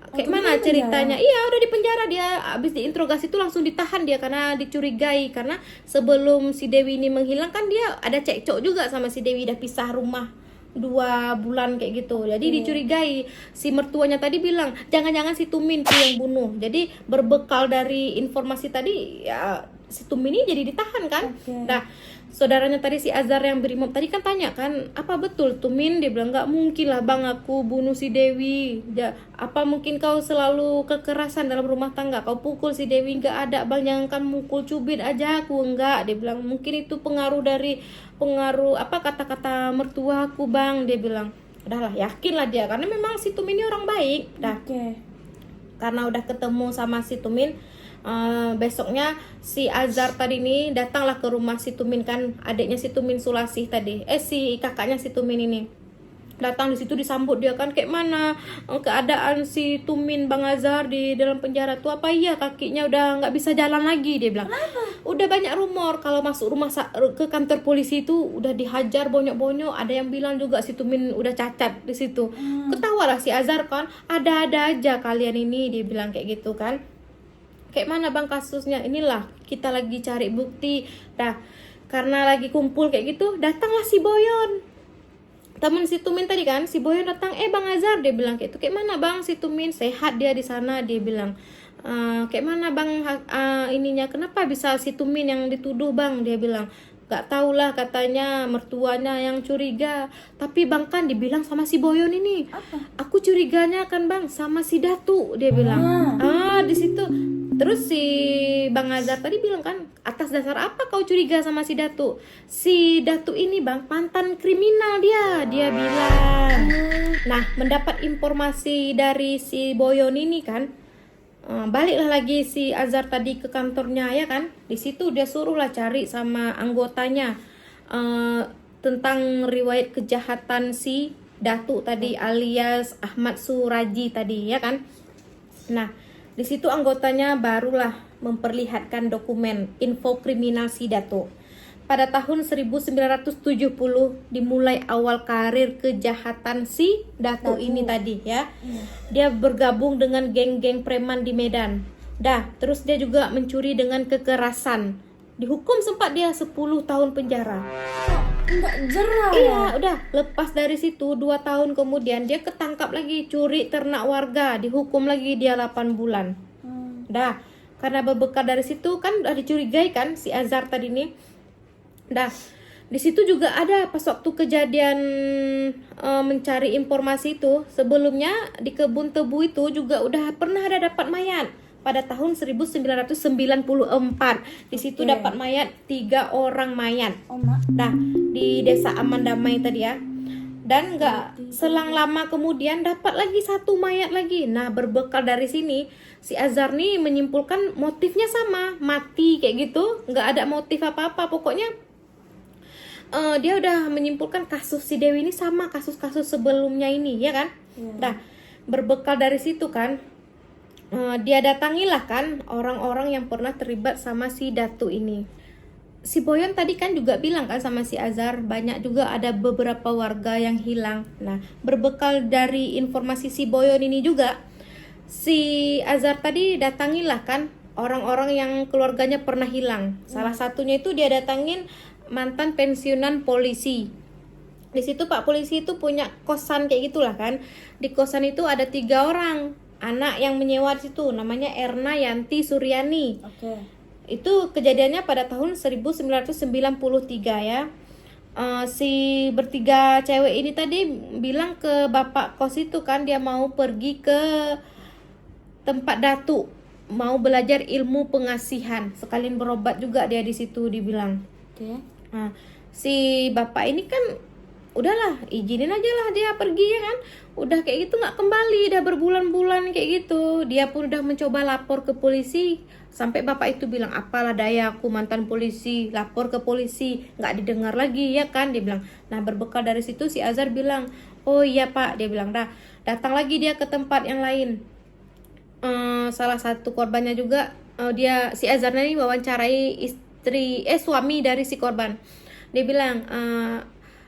kayak mana ceritanya? Iya udah di penjara, dia abis diinterogasi itu langsung ditahan dia karena dicurigai. Karena sebelum si Dewi ini menghilang kan dia ada cekcok juga sama si Dewi, udah pisah rumah 2 bulan kayak gitu. Jadi dicurigai. Si mertuanya tadi bilang jangan-jangan si Tumin tuh yang bunuh. Jadi berbekal dari informasi tadi ya si Tumin ini jadi ditahan kan. Nah, saudaranya tadi si Azhar yang brimob tadi kan tanya kan, apa betul Tumin? Dia bilang nggak mungkin lah bang aku bunuh si Dewi. Apa mungkin kau selalu kekerasan dalam rumah tangga, kau pukul si Dewi? Nggak ada bang, jangan kan mukul, cubit aja aku. Enggak, dia bilang mungkin itu pengaruh kata-kata mertua aku bang, dia bilang. Udahlah, yakinlah dia karena memang si Tumin ini orang baik. Dah, karena udah ketemu sama si Tumin, besoknya si Azhar tadi ini datanglah ke rumah si Tumin kan, adiknya si Tumin Sulasih tadi, si kakaknya si Tumin ini datang. Di situ disambut dia kan, kayak mana keadaan si Tumin Bang Azhar di dalam penjara tuh? Apa iya kakinya udah nggak bisa jalan lagi, dia bilang. Udah banyak rumor kalau masuk ke kantor polisi itu udah dihajar bonyok-bonyok, ada yang bilang juga si Tumin udah cacat di situ. Ketawa lah si Azhar kan, ada-ada aja kalian ini, dia bilang kayak gitu kan. Kayak mana bang kasusnya? Inilah kita lagi cari bukti. Dah, karena lagi kumpul kayak gitu, datanglah si Boyon, temen si Tumin tadi kan. Si Boyon datang, Bang Azhar, dia bilang kayak itu. Kayak mana bang si Tumin? Sehat dia di sana, dia bilang. Kayak mana bang ininya? Kenapa bisa si Tumin yang dituduh bang? Dia bilang. Gak tau lah, katanya mertuanya yang curiga. Tapi bang kan dibilang sama si Boyon ini. Aku curiganya kan bang sama si Datu, dia bilang. Di situ Terus si Bang Azhar tadi bilang kan, atas dasar apa kau curiga sama si Datu? Si Datu ini bang mantan kriminal dia bilang. Nah, mendapat informasi dari si Boyon ini kan, baliklah lagi si Azhar tadi ke kantornya ya kan. Di situ dia suruhlah cari sama anggotanya tentang riwayat kejahatan si Datu tadi alias Ahmad Suraji tadi ya kan. Nah, di situ anggotanya barulah memperlihatkan dokumen info kriminal si Datu. Pada tahun 1970 dimulai awal karir kejahatan si Datu ini tadi ya. Dia bergabung dengan geng-geng preman di Medan. Terus dia juga mencuri dengan kekerasan. Dihukum sempat dia 10 tahun penjara. Enggak jerah. Iya, udah lepas dari situ 2 tahun kemudian dia ketangkap lagi curi ternak warga, dihukum lagi dia 8 bulan. Karena berbekal dari situ kan udah dicurigai kan si Azhar tadi nih. Di situ juga ada pas waktu kejadian mencari informasi itu, sebelumnya di kebun tebu itu juga udah pernah ada dapat mayat pada tahun 1994. Di situ dapat mayat 3 orang mayat. Di desa Aman Damai tadi ya. Dan nggak selang lama kemudian dapat lagi 1 mayat lagi. Nah, berbekal dari sini si Azhar nih menyimpulkan motifnya sama, mati kayak gitu, nggak ada motif apa-apa. Pokoknya dia udah menyimpulkan kasus si Dewi ini sama kasus-kasus sebelumnya ini ya kan. Berbekal dari situ kan dia datangilah kan orang-orang yang pernah terlibat sama si Datu ini. Si Boyon tadi kan juga bilang kan sama si Azhar, banyak juga ada beberapa warga yang hilang. Nah, berbekal dari informasi si Boyon ini juga, si Azhar tadi datangilah kan orang-orang yang keluarganya pernah hilang. Salah satunya itu dia datangin mantan pensiunan polisi. Di situ Pak polisi itu punya kosan kayak gitulah kan. Di kosan itu ada 3 orang anak yang menyewa di situ, namanya Erna, Yanti, Suryani. Itu kejadiannya pada tahun 1993 ya. Si bertiga cewek ini tadi bilang ke bapak kos itu kan dia mau pergi ke tempat Datu, mau belajar ilmu pengasihan, sekalian berobat juga dia di situ dibilang. Nah, si bapak ini kan udahlah izinin aja lah dia pergi ya kan. Udah kayak gitu nggak kembali, udah berbulan-bulan kayak gitu. Dia pun udah mencoba lapor ke polisi, sampai bapak itu bilang, apalah daya aku mantan polisi, lapor ke polisi nggak didengar lagi ya kan, dia bilang. Nah, berbekal dari situ si Azhar bilang, oh iya pak, dia bilang. Datang lagi dia ke tempat yang lain. Salah satu korbannya juga si Azhar ini wawancarai suami dari si korban. Dia bilang,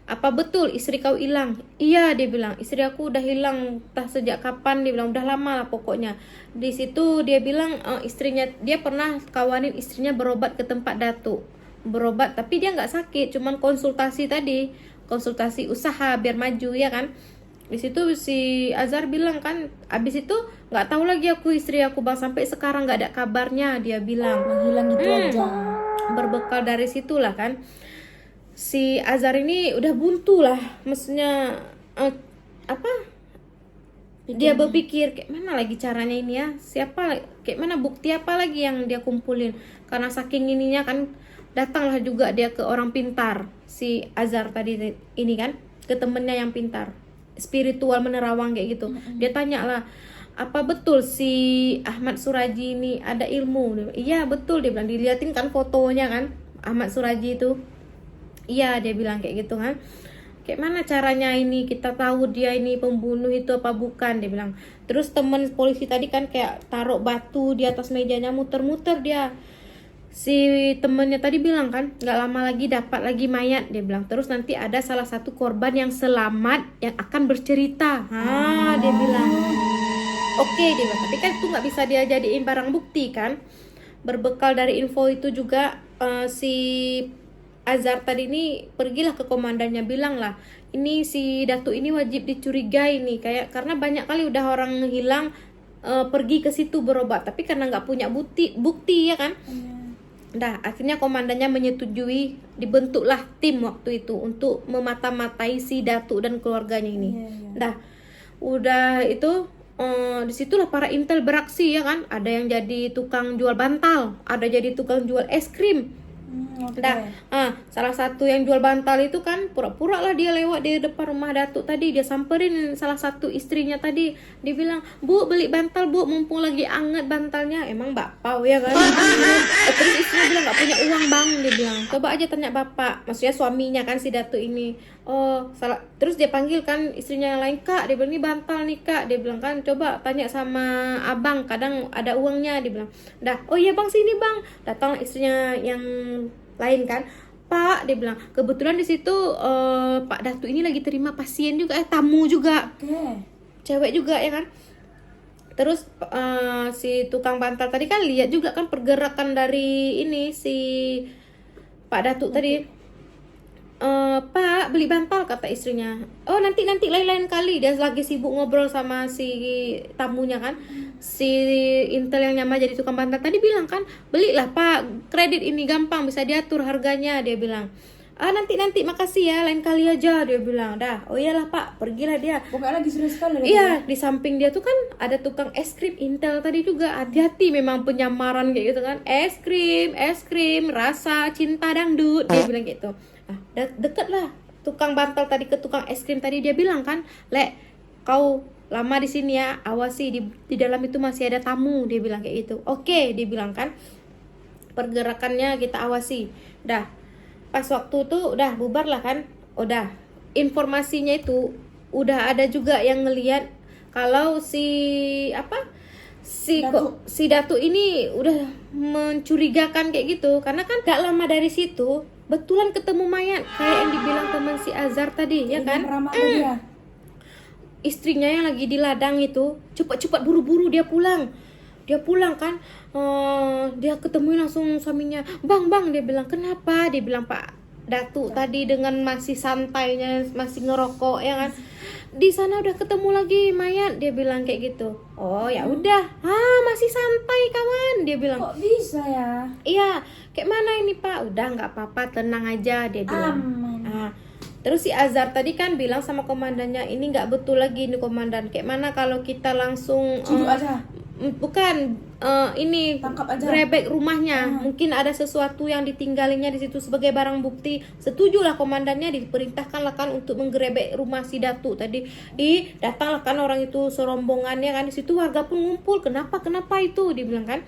apa betul istri kau hilang? Iya, dia bilang, istri aku udah hilang entah sejak kapan, dia bilang, udah lama lah pokoknya. Di situ dia bilang istrinya, dia pernah kawanin istrinya berobat ke tempat Datu, berobat tapi dia nggak sakit, cuman konsultasi usaha biar maju ya kan. Di situ si Azhar bilang kan, abis itu nggak tahu lagi istri aku bang, sampai sekarang nggak ada kabarnya, dia bilang. Menghilang gitu aja. Berbekal dari situlah kan si Azhar ini udah buntu lah, maksudnya dia berpikir kayak mana lagi caranya ini ya, kayak mana bukti apa lagi yang dia kumpulin, karena saking ininya kan. Datanglah juga dia ke orang pintar, si Azhar tadi ini kan, ke temennya yang pintar, spiritual menerawang kayak gitu. Dia tanya lah, apa betul si Ahmad Suraji ini ada ilmu? Iya betul, dia bilang, diliatin kan fotonya kan Ahmad Suraji itu. Iya, dia bilang kayak gitu kan. Kayak mana caranya ini kita tahu dia ini pembunuh itu apa bukan, dia bilang. Terus temen polisi tadi kan kayak taruh batu di atas mejanya, muter-muter dia. Si temennya tadi bilang kan, gak lama lagi dapat lagi mayat, dia bilang. Terus nanti ada salah satu korban yang selamat yang akan bercerita. Dia bilang. Oke, dia bilang. Tapi kan itu gak bisa dia jadiin barang bukti kan. Berbekal dari info itu juga si Azhar tadi ini pergilah ke komandannya, bilang lah, ini si Datu ini wajib dicurigai nih, kayak karena banyak kali udah orang hilang pergi ke situ berobat, tapi karena nggak punya bukti ya kan. Akhirnya komandannya menyetujui, dibentuklah tim waktu itu untuk memata-matai si Datu dan keluarganya ini. Udah itu disitulah para intel beraksi ya kan. Ada yang jadi tukang jual bantal, ada jadi tukang jual es krim. Oke. Salah satu yang jual bantal itu kan pura-pura lah dia lewat di depan rumah Datuk tadi, dia samperin salah satu istrinya tadi, dia bilang, "Bu, beli bantal Bu, mumpung lagi anget bantalnya." Emang bapau ya kan. Terus istrinya bilang, "Nggak punya uang Bang," dia bilang. "Coba aja tanya bapak," maksudnya suaminya kan si Datuk ini. Oh salah. Terus dia panggil kan istrinya yang lain, "Kak," dia bilang, "ini bantal nih Kak," dia bilang kan, "coba tanya sama abang, kadang ada uangnya," dia bilang. Dah, "Oh iya Bang, sini Bang." Datang istrinya yang lain kan, "Pak," dia bilang, "kebetulan di situ Pak Datuk ini lagi terima pasien juga, tamu juga, Oke. cewek juga ya kan." Terus si tukang bantal tadi kan lihat juga kan pergerakan dari ini si Pak Datuk tadi. "Pak, beli bantal," kata istrinya. "Oh, nanti lain-lain kali." Dia lagi sibuk ngobrol sama si tamunya kan. Si intel yang nyamar jadi tukang bantal tadi bilang kan, "Belilah Pak, kredit ini gampang, bisa diatur harganya," dia bilang. Nanti makasih ya, lain kali aja," dia bilang. Dah, "Oh iyalah Pak," pergilah dia. Pokoknya lagi serius sekali. Iya, di samping dia tuh kan ada tukang es krim intel tadi juga. Hati-hati memang penyamaran kayak gitu kan. Es krim, rasa cinta dangdut, dia bilang gitu. Deket lah tukang bantal tadi ke tukang es krim tadi, dia bilang kan, "Lek, kau lama di sini ya, awasi di dalam itu masih ada tamu," dia bilang kayak gitu. "Oke," dia bilang kan, "pergerakannya kita awasi." Dah, pas waktu tuh udah bubar lah kan, udah informasinya itu udah ada juga yang ngelihat kalau si Datuk ini udah mencurigakan kayak gitu, karena kan gak lama dari situ betulan ketemu mayat kayak yang dibilang teman si Azhar tadi ya kan. Dia. Istrinya yang lagi di ladang itu cepat-cepat buru-buru dia pulang kan. Dia ketemu langsung suaminya. Bang," dia bilang, "kenapa?" Dia bilang, "Pak Datuk tadi dengan masih santainya, masih ngerokok ya kan, di sana udah ketemu lagi mayat," dia bilang kayak gitu. "Oh ya udah, masih santai kawan," dia bilang. Kok bisa ya? "Iya, kayak mana ini Pak?" "Udah nggak apa-apa, tenang aja," dia bilang. Aman. Terus si Azhar tadi kan bilang sama komandannya, "Ini nggak betul lagi nih komandan, kayak mana kalau kita langsung Cuduk aja. bukan ini Tangkap aja. grebek rumahnya, mungkin ada sesuatu yang ditinggalinya di situ sebagai barang bukti." Setujulah komandannya, diperintahkanlah kan untuk menggerebek rumah si Datuk tadi. Datanglah kan orang itu serombongannya kan, di situ warga pun ngumpul. Kenapa itu?" dibilang kan.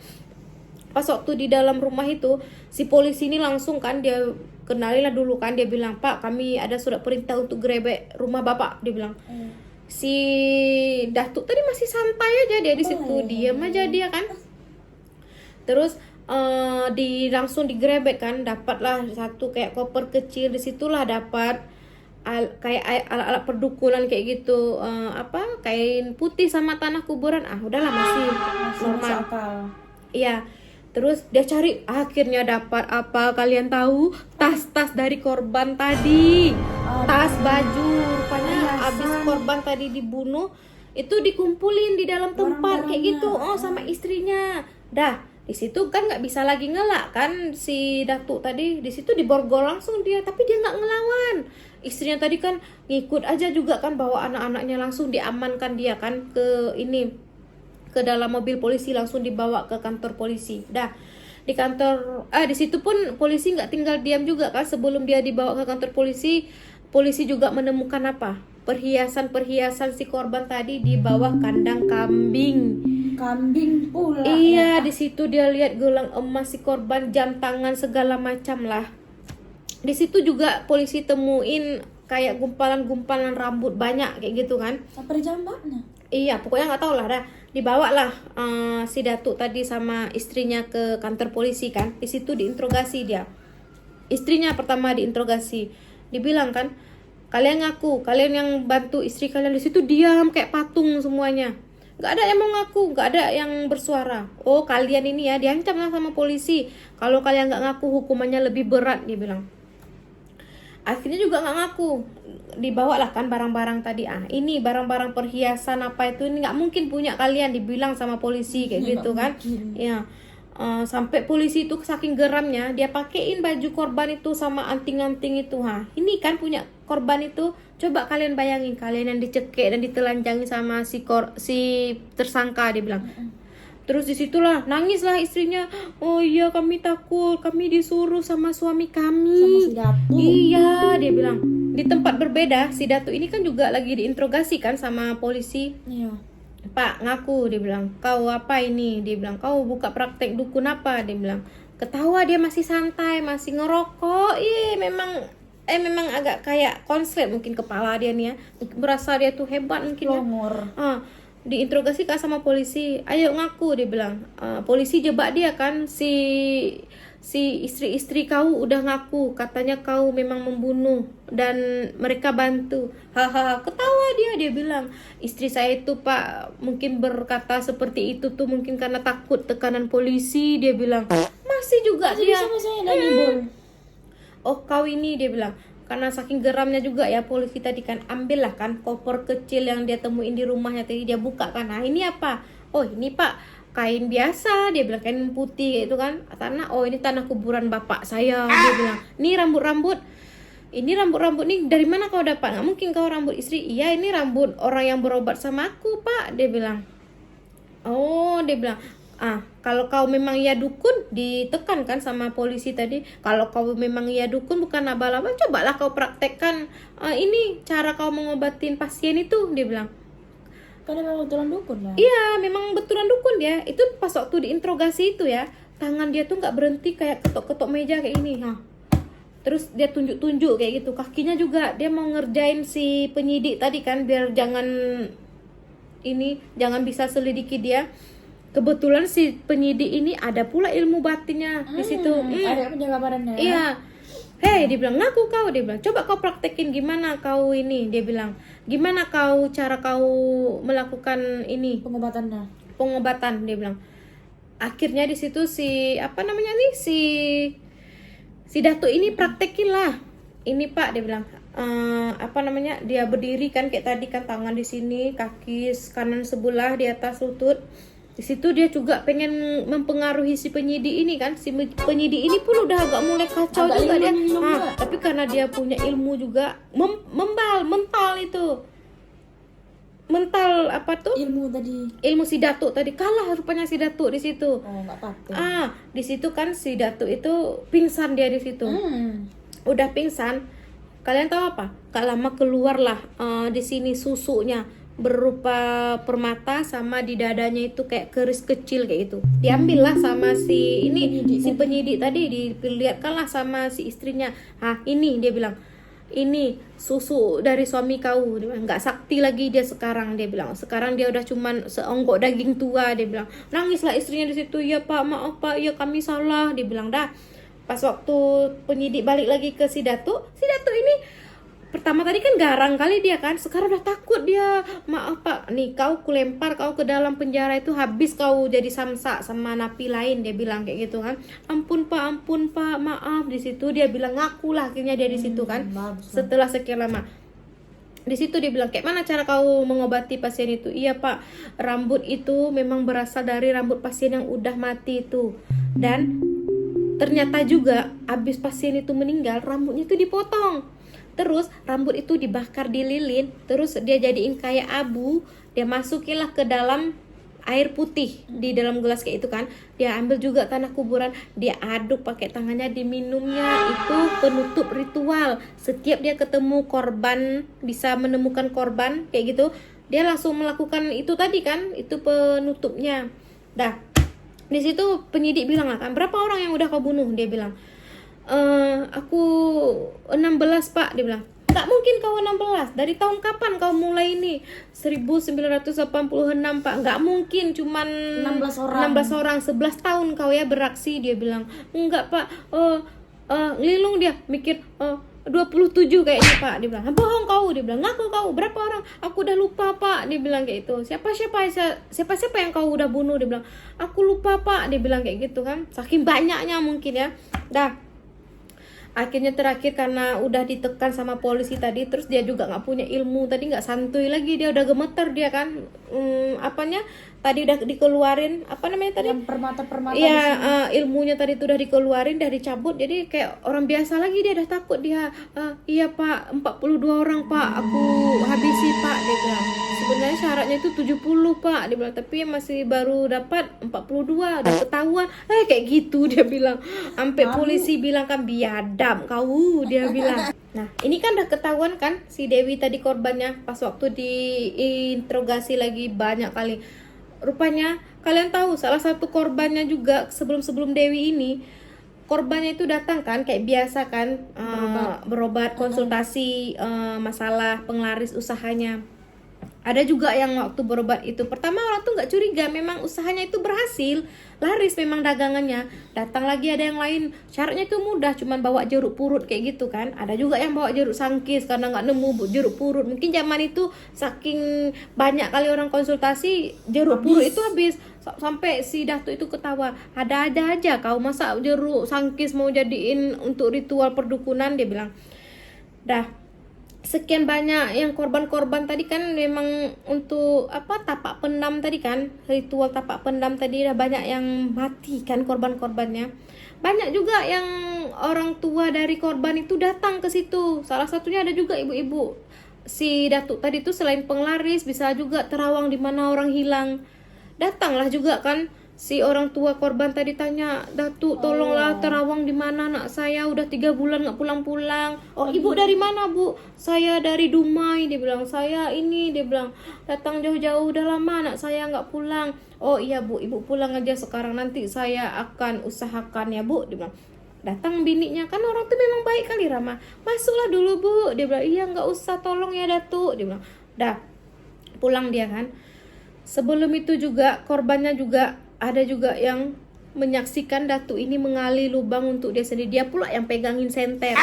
Pas waktu di dalam rumah itu, si polisi ini langsung kan dia kenalilah dulu kan, dia bilang, "Pak, kami ada surat perintah untuk gerebek rumah Bapak," dia bilang. Si Datuk tadi masih santai aja dia di situ, diam aja dia kan. Terus langsung digerebek kan, dapatlah satu kayak koper kecil, disitulah dapat kayak alat-alat perdukunan kayak gitu, kain putih sama tanah kuburan. Udahlah masih normal. Iya. Terus dia cari, akhirnya dapat apa kalian tahu? Tas dari korban tadi. Tas, baju, rupanya abis korban tadi dibunuh itu dikumpulin di dalam tempat kayak gitu. Sama istrinya. Dah, di situ kan nggak bisa lagi ngelak kan si Datuk tadi, di situ diborgol langsung dia, tapi dia nggak ngelawan. Istrinya tadi kan ngikut aja juga kan, bawa anak-anaknya, langsung diamankan dia kan ke dalam mobil polisi, langsung dibawa ke kantor polisi. Dah, di kantor di situ pun polisi nggak tinggal diam juga kan. Sebelum dia dibawa ke kantor polisi juga menemukan perhiasan si korban tadi di bawah kandang kambing pula. Iya, di situ dia lihat gelang emas si korban, jam tangan, segala macam lah. Di situ juga polisi temuin kayak gumpalan-gumpalan rambut banyak kayak gitu kan. Apa jambaknya? Iya, pokoknya nggak tahu lah. Dah, dibawa lah si Datuk tadi sama istrinya ke kantor polisi kan. Di situ diinterogasi dia. Istrinya pertama diinterogasi, dibilang kan, "Kalian ngaku, kalian yang bantu istri kalian." Di situ diam kayak patung semuanya. Nggak ada yang mau ngaku, nggak ada yang bersuara. "Oh, kalian ini ya," diancam lah sama polisi. "Kalau kalian nggak ngaku, hukumannya lebih berat," dia bilang. Akhirnya juga nggak ngaku, dibawalah kan barang-barang tadi. Ini barang-barang perhiasan apa itu, ini nggak mungkin punya kalian, dibilang sama polisi kayak gitu kan. Ya, sampai polisi itu saking geramnya dia pakein baju korban itu sama anting-anting itu. Ini kan punya korban itu, coba kalian bayangin, kalian yang dicekik dan ditelanjangi sama si tersangka, dia bilang. Terus disitulah nangislah istrinya. Oh iya, kami takut, kami disuruh sama suami kami. Sama si Datu. Iya, dia bilang. Di tempat berbeda, si Datu ini kan juga lagi diinterogasi kan sama polisi. Iya. Pak, ngaku, dia bilang. Kau apa ini? Dia bilang, kau buka praktek dukun apa? Dia bilang. Ketawa dia masih santai, masih ngerokok. Memang agak kayak konslet mungkin kepala dia nih ya. Berasa dia tuh hebat mungkin ya. Longor. Diinterogasi kan sama polisi. Ayo ngaku, dia bilang. Polisi jebak dia kan, si istri-istri kau udah ngaku, katanya kau memang membunuh dan mereka bantu. Hahaha, ketawa dia bilang, istri saya itu Pak mungkin berkata seperti itu tuh mungkin karena takut tekanan polisi, dia bilang. Masih juga dia. Sama saya dan ibu. Oh kau ini, dia bilang. Karena saking geramnya juga ya, polisi tadi kan ambillah kan koper kecil yang dia temuin di rumahnya tadi, dia buka kan. Nah ini apa? Oh ini Pak, kain biasa, dia bilang, kain putih gitu kan. Tanah, oh ini tanah kuburan bapak saya, dia bilang. Ini rambut-rambut nih dari mana kau dapat? Nggak mungkin kau rambut istri. Iya ini rambut orang yang berobat sama aku Pak, dia bilang. Oh, dia bilang, kalau kau memang ya dukun, ditekan kan sama polisi tadi. Kalau kau memang ya dukun bukan abal-abal, cobalah kau praktekkan ini cara kau mengobatin pasien itu, dia bilang. Karena memang betulan dukun ya. Iya, memang betulan dukun dia. Itu pas waktu diinterogasi itu ya, tangan dia tuh nggak berhenti kayak ketok-ketok meja kayak ini. Terus dia tunjuk-tunjuk kayak gitu. Kakinya juga dia mau ngerjain si penyidik tadi kan, biar jangan bisa selidiki dia. Kebetulan si penyidik ini ada pula ilmu batinnya di situ. Ada penjaga badannya. Iya. Hei, dia bilang, ngaku kau, dia bilang. Coba kau praktekin gimana kau ini, dia bilang. Gimana cara kau melakukan ini pengobatan, dia bilang. Akhirnya di situ si Datu ini praktekin lah. Ini Pak, dia bilang. Dia berdiri kan kayak tadi kan, tangan di sini, kaki kanan sebelah di atas lutut. Di situ dia juga pengen mempengaruhi si penyidik ini kan. Si penyidik ini pun udah agak mulai kacau juga dia. Tapi karena dia punya ilmu juga, mental apa tuh? Ilmu si Datuk tadi kalah rupanya si Datuk di situ. Oh, enggak apa-apa. Di situ kan si Datuk itu pingsan dia di situ. Udah pingsan. Kalian tahu apa? Gak lama keluarlah di sini susunya berupa permata, sama di dadanya itu kayak keris kecil kayak itu. Diambil lah sama si penyidik tadi, dilihatkanlah sama si istrinya. Ini dia bilang, ini susu dari suami kau. Dia bilang, nggak sakti lagi dia sekarang, dia bilang. Sekarang dia udah cuman seonggok daging tua, dia bilang. Nangislah istrinya di situ. Ya Pak, maaf Pak, ya kami salah, dia bilang. Dah pas waktu penyidik balik lagi ke si Datu ini pertama tadi kan garang kali dia kan, sekarang udah takut dia. Maaf Pak, nih kau kulempar kau ke dalam penjara itu, habis kau jadi samsak sama napi lain, dia bilang kayak gitu kan. Ampun Pak, maaf. Di situ dia bilang, ngakulah akhirnya dia di situ kan. Setelah sekian lama di situ dia bilang, kayak mana cara kau mengobati pasien itu? Iya Pak, rambut itu memang berasal dari rambut pasien yang udah mati itu. Dan ternyata juga abis pasien itu meninggal, rambutnya itu dipotong. Terus rambut itu dibakar di lilin, terus dia jadiin kayak abu, dia masukinlah ke dalam air putih di dalam gelas kayak itu kan. Dia ambil juga tanah kuburan, dia aduk pakai tangannya, diminumnya. Itu penutup ritual. Setiap dia ketemu korban, bisa menemukan korban kayak gitu, dia langsung melakukan itu tadi kan, itu penutupnya. Dah, di situ penyidik bilang lah kan, berapa orang yang udah kau bunuh? Dia bilang, aku 16 Pak, dia bilang. Gak mungkin kau 16, dari tahun kapan kau mulai ini? 1986 Pak. Gak mungkin, cuman 16 orang 11 tahun kau ya beraksi, dia bilang. Enggak Pak, ngelilung dia mikir 27 kayaknya Pak, dia bilang. Bohong kau, dia bilang. Ngaku kau, berapa orang? Aku udah lupa Pak, dia bilang kayak itu. Siapa yang kau udah bunuh? Dia bilang, aku lupa Pak, dia bilang kayak gitu kan. Saking banyaknya mungkin ya. Dah, akhirnya terakhir karena udah ditekan sama polisi tadi, terus dia juga nggak punya ilmu tadi, nggak santuy lagi, dia udah gemeter dia kan. apanya tadi udah dikeluarin, apa namanya tadi? Yang permata-permata Iya, ilmunya tadi tuh udah dikeluarin, udah dicabut, jadi kayak orang biasa lagi. Dia udah takut dia. Iya pak, 42 orang pak, aku habisi pak, dia bilang. Sebenarnya syaratnya itu 70 pak, dia bilang, tapi masih baru dapat 42, udah ketahuan. Kayak gitu dia bilang. Sampai polisi bilang kan, biadab kau, dia bilang. Nah, ini kan udah ketahuan kan si Dewi tadi korbannya, pas waktu diinterogasi lagi banyak kali. Rupanya kalian tahu salah satu korbannya juga sebelum Dewi ini, korbannya itu datang kan kayak biasa kan, berobat konsultasi masalah penglaris usahanya. Ada juga yang waktu berobat itu pertama orang tuh nggak curiga, memang usahanya itu berhasil, laris memang dagangannya. Datang lagi ada yang lain, syaratnya itu mudah, cuman bawa jeruk purut kayak gitu kan. Ada juga yang bawa jeruk sangkis karena nggak nemu jeruk purut. Mungkin zaman itu saking banyak kali orang konsultasi, jeruk purut itu habis. Sampai si Datu itu ketawa, ada-ada aja kau, masa jeruk sangkis mau jadiin untuk ritual perdukunan, dia bilang. Dah sekian banyak yang korban-korban tadi kan memang untuk apa, tapak pendam tadi kan, ritual tapak pendam tadi, udah banyak yang mati kan korban-korbannya. Banyak juga yang orang tua dari korban itu datang ke situ. Salah satunya ada juga ibu-ibu. Si Datuk tadi tuh selain penglaris bisa juga terawang di mana orang hilang. Datanglah juga kan si orang tua korban tadi tanya, Datuk tolonglah terawang di mana anak saya udah 3 bulan nggak pulang-pulang. Ibu dari mana bu? Saya dari Dumai, dia bilang. Saya ini, dia bilang, datang jauh-jauh udah lama anak saya nggak pulang. Oh iya bu, ibu pulang aja sekarang, nanti saya akan usahakan ya bu, dia bilang. Datang bininya, kan orang tuh memang baik kali ramah, masuklah dulu bu, dia bilang. Iya nggak usah, tolong ya Datuk, dia bilang. Dah pulang dia kan. Sebelum itu juga korbannya juga ada juga yang menyaksikan Datuk ini menggali lubang untuk dia sendiri. Dia pula yang pegangin senter.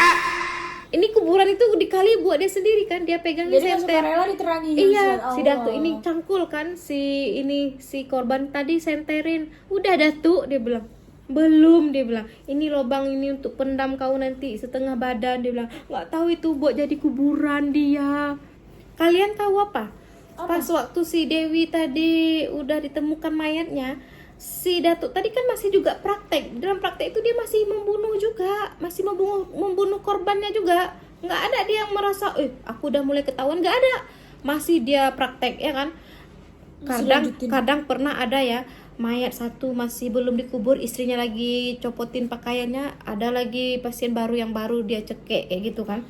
Ini kuburan itu dikali buat dia sendiri kan, dia pegangin Jadi senter. rela diterangi. Iya, si Datuk ini cangkul kan, si korban tadi senterin. Udah Datuk, dia bilang. Belum, dia bilang. Ini lubang ini untuk pendam kau nanti setengah badan, dia bilang. Nggak tahu itu buat jadi kuburan dia. Kalian tahu apa? Pas waktu si Dewi tadi udah ditemukan mayatnya, si Datuk tadi kan masih juga praktek. Dalam praktek itu dia masih membunuh juga, masih membunuh korbannya juga. Nggak ada dia yang merasa, aku udah mulai ketahuan, nggak ada. Masih dia praktek ya kan. Kadang pernah ada ya, mayat satu masih belum dikubur, istrinya lagi copotin pakaiannya, ada lagi pasien baru yang baru dia cekek kayak gitu kan.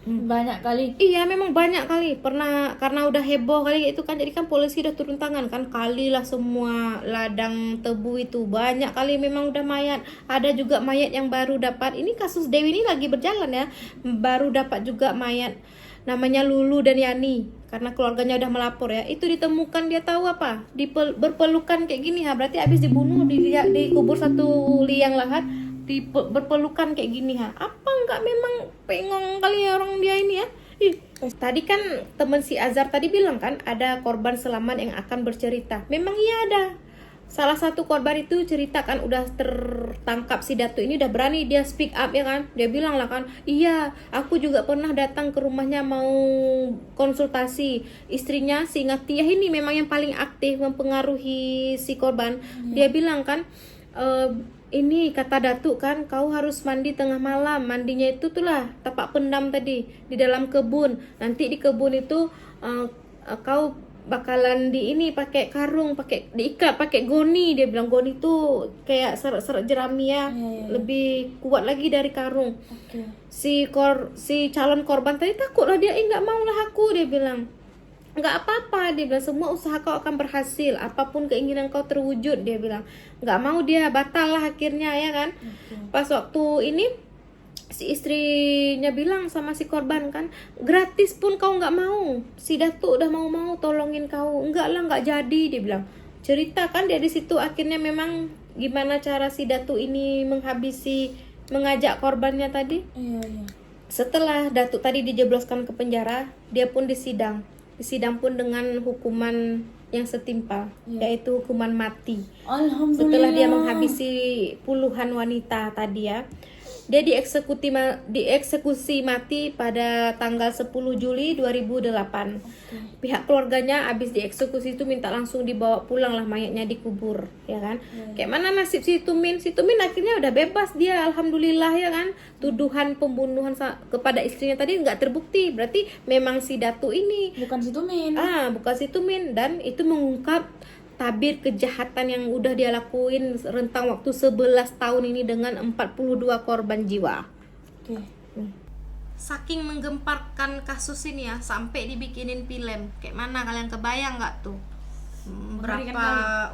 Banyak kali. Iya memang banyak kali, pernah karena udah heboh kali itu kan, jadi kan polisi udah turun tangan kan, kalilah semua ladang tebu itu, banyak kali memang udah mayat. Ada juga mayat yang baru dapat, ini kasus Dewi ini lagi berjalan ya, baru dapat juga mayat namanya Lulu dan Yani, karena keluarganya udah melapor ya. Itu ditemukan, dia tahu apa, berpelukan kayak gini ha, berarti habis dibunuh dikubur satu liang lahat, berpelukan kayak gini ha. Apa enggak memang pengong kali ya orang dia ini ya. Tadi kan temen si Azhar tadi bilang kan ada korban selamat yang akan bercerita. Memang iya ada. Salah satu korban itu cerita kan, udah tertangkap si Datuk ini, udah berani dia speak up ya kan. Dia bilang lah kan, iya aku juga pernah datang ke rumahnya mau konsultasi. Istrinya si Ngatiah ini memang yang paling aktif mempengaruhi si korban. Dia bilang kan, ini kata Datuk kan, kau harus mandi tengah malam. Mandinya itu tuh lah tapak pendam tadi di dalam kebun. Nanti di kebun itu kau bakalan di ini pakai karung, pakai diikat pakai goni. Dia bilang goni tuh kayak serat jerami ya, lebih kuat lagi dari karung. Si calon korban tadi takut lah dia, nggak mau lah aku, dia bilang. Nggak apa-apa, dia bilang, semua usaha kau akan berhasil, apapun keinginan kau terwujud, dia bilang. Nggak mau dia, batal lah akhirnya ya kan. Pas waktu ini si istrinya bilang sama si korban kan, gratis pun kau nggak mau, si Datuk udah mau tolongin kau. Enggak lah, nggak jadi, dia bilang. Cerita kan dia di situ akhirnya memang gimana cara si Datuk ini mengajak korbannya tadi. Setelah Datuk tadi dijebloskan ke penjara, dia pun disidang pun dengan hukuman yang setimpal, yaitu hukuman mati. Setelah dia menghabisi puluhan wanita tadi ya. Dia dieksekusi mati pada tanggal 10 Juli 2008. Pihak keluarganya habis dieksekusi itu minta langsung dibawa pulang lah mayatnya dikubur, ya kan? Kayak mana nasib si Tumin? Si Tumin akhirnya udah bebas dia, alhamdulillah ya kan. Tuduhan pembunuhan kepada istrinya tadi nggak terbukti, berarti memang si Datu ini Bukan si Tumin. bukan si Tumin, dan itu mengungkap tabir kejahatan yang udah dia lakuin rentang waktu 11 tahun ini dengan 42 korban jiwa. Oke. Saking menggemparkan kasus ini ya, sampai dibikinin film. Kayak mana, kalian kebayang nggak tuh? Berapa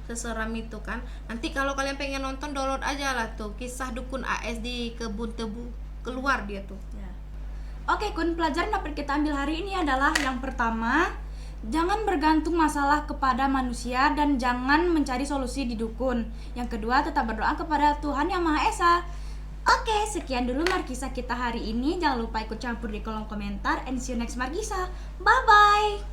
seseram itu kan. Nanti kalau kalian pengen nonton, download aja lah tuh Kisah Dukun AS di Kebun Tebu. Keluar dia tuh. Ya. Oke Kun, pelajaran dapat kita ambil hari ini adalah yang pertama, jangan bergantung masalah kepada manusia dan jangan mencari solusi di dukun. Yang kedua, tetap berdoa kepada Tuhan Yang Maha Esa. Oke, sekian dulu Markisah kita hari ini. Jangan lupa ikut campur di kolom komentar. And see you next Markisah. Bye-bye.